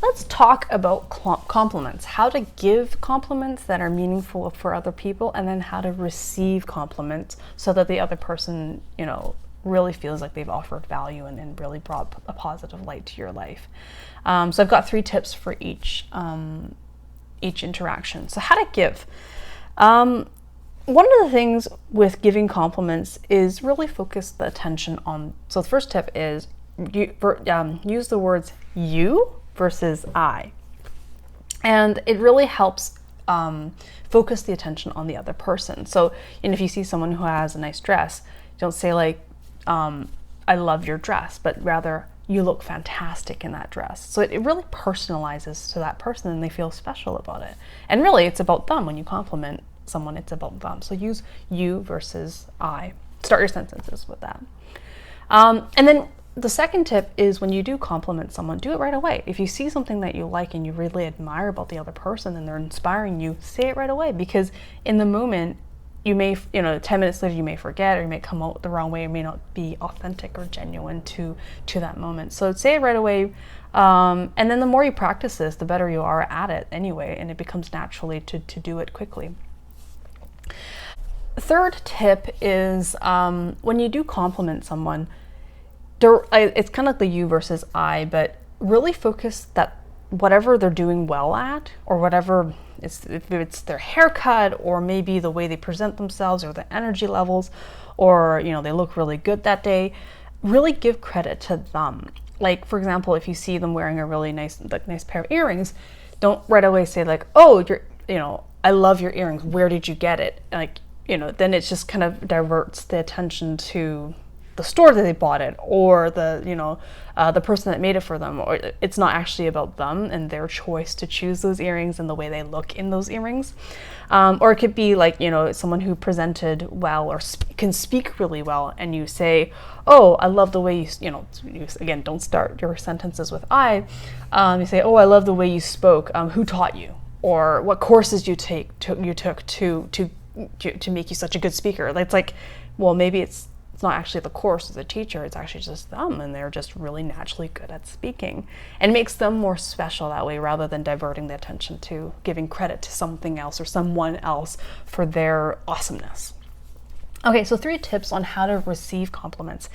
let's talk about compliments, how to give compliments that are meaningful for other people, and then how to receive compliments so that the other person, really feels like they've offered value and really brought a positive light to your life. So I've got 3 tips for each interaction. So how to give. One of the things with giving compliments is really focus the attention on, so the first tip is use the words you versus I. And it really helps focus the attention on the other person. So, if you see someone who has a nice dress, don't say like, I love your dress, but rather, you look fantastic in that dress. So it really personalizes to that person and they feel special about it. And really, it's about them. When you compliment someone, it's about them. So use you versus I. Start your sentences with that. And then the second tip is when you do compliment someone, do it right away. If you see something that you like and you really admire about the other person and they're inspiring you, say it right away, because in the moment, you may, 10 minutes later, you may forget, or you may come out the wrong way, or may not be authentic or genuine to that moment. So say it right away. And then the more you practice this, the better you are at it anyway, and it becomes naturally to do it quickly. Third tip is when you do compliment someone, it's kind of like the you versus I, but really focus that whatever they're doing well at, or whatever, if it's their haircut, or maybe the way they present themselves, or the energy levels, or they look really good that day, really give credit to them. Like, for example, if you see them wearing a really nice pair of earrings, don't right away say like, oh, I love your earrings, where did you get it? Like, then it just kind of diverts the attention to the store that they bought it, or the person that made it for them, or it's not actually about them and their choice to choose those earrings and the way they look in those earrings. Or it could be like, someone who presented well or can speak really well, and you say, oh, I love the way you again, don't start your sentences with I. You say, oh, I love the way you spoke. Who taught you? Or what courses you took to make you such a good speaker? It's like, well, maybe it's not actually the course of the teacher, it's actually just them, and they're just really naturally good at speaking. And it makes them more special that way, rather than diverting the attention to giving credit to something else or someone else for their awesomeness. Okay, so 3 tips on how to receive compliments.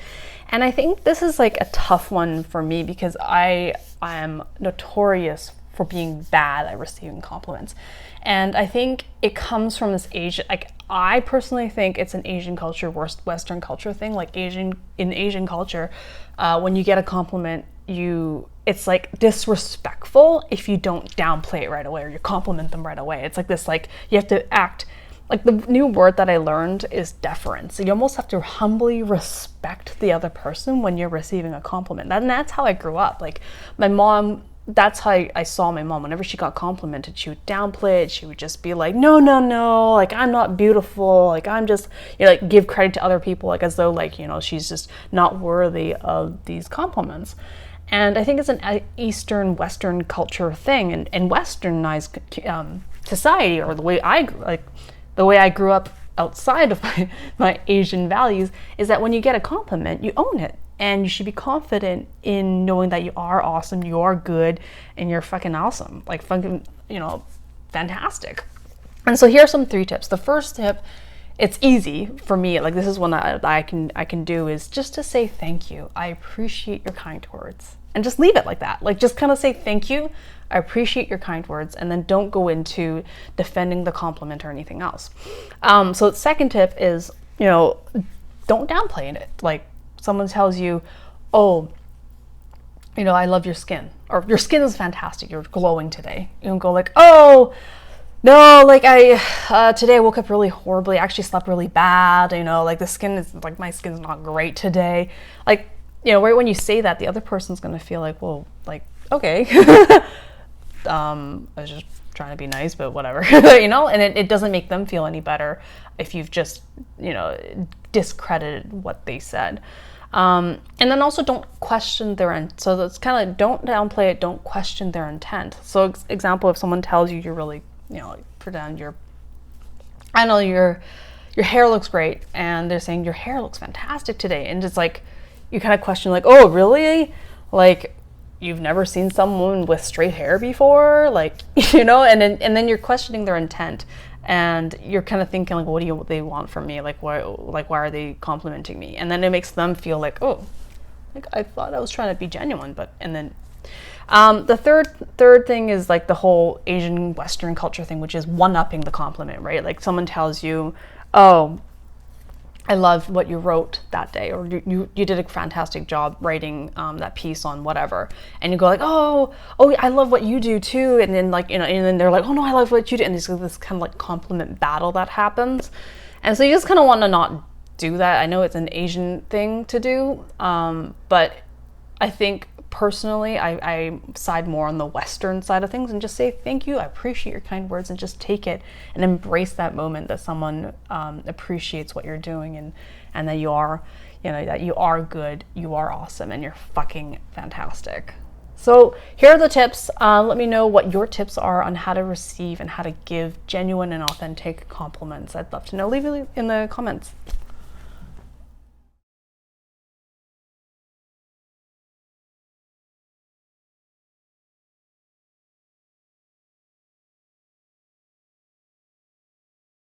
And I think this is like a tough one for me, because I am notorious for being bad at receiving compliments. And I think it comes from this I personally think it's an Asian culture, Western culture thing. Like in Asian culture, when you get a compliment, it's like disrespectful if you don't downplay it right away, or you compliment them right away. It's like this, like you have to act, like the new word that I learned is deference. So you almost have to humbly respect the other person when you're receiving a compliment. And that's how I grew up. Like my mom, that's how I saw my mom. Whenever she got complimented, she would downplay it. She would just be like, no, like I'm not beautiful. Like I'm just, like give credit to other people, like as though like, she's just not worthy of these compliments. And I think it's an Eastern Western culture thing, and Westernized society, or the way I grew up outside of my Asian values, is that when you get a compliment, you own it. And you should be confident in knowing that you are awesome, you are good, and you're fucking awesome. Like fucking, fantastic. And so here are some 3 tips. The first tip, it's easy for me. Like this is one that I can do, is just to say thank you. I appreciate your kind words. And just leave it like that. Like just kind of say thank you. I appreciate your kind words, and then don't go into defending the compliment or anything else. So the second tip is, don't downplay it. Like, someone tells you, oh, I love your skin, or your skin is fantastic, you're glowing today. You don't go like, oh, no, like today I woke up really horribly, I actually slept really bad, like the skin is, like my skin's not great today. Like, right when you say that, the other person's gonna feel like, well, like, okay, I was just trying to be nice, but whatever, and it doesn't make them feel any better if you've just, discredited what they said. And then also don't question their intent. So that's kind of, don't downplay it, don't question their intent. So example, if someone tells you you're really, pretend your hair looks great, and they're saying your hair looks fantastic today, and it's like, you kind of question like, oh really? Like, you've never seen someone with straight hair before, like, you know, and then you're questioning their intent, and you're kind of thinking like, what do they want from me? Like, why are they complimenting me? And then it makes them feel like, oh, like I thought I was trying to be genuine, but, and then the third thing is like the whole Asian Western culture thing, which is one-upping the compliment, right? Like someone tells you, oh, I love what you wrote that day, or you did a fantastic job writing that piece on whatever, and you go like, oh, I love what you do too, and then like, you know, and then they're like, oh no, I love what you do, and there's this kind of like compliment battle that happens, and so you just kind of want to not do that. I know it's an Asian thing to do, but I think personally I side more on the Western side of things and just say thank you, I appreciate your kind words, and just take it and embrace that moment that someone appreciates what you're doing, and that you are, you know, that you are good, you are awesome, and you're fucking fantastic. So here are the tips. Let me know what your tips are on how to receive and how to give genuine and authentic compliments. I'd love to know. Leave it in the comments.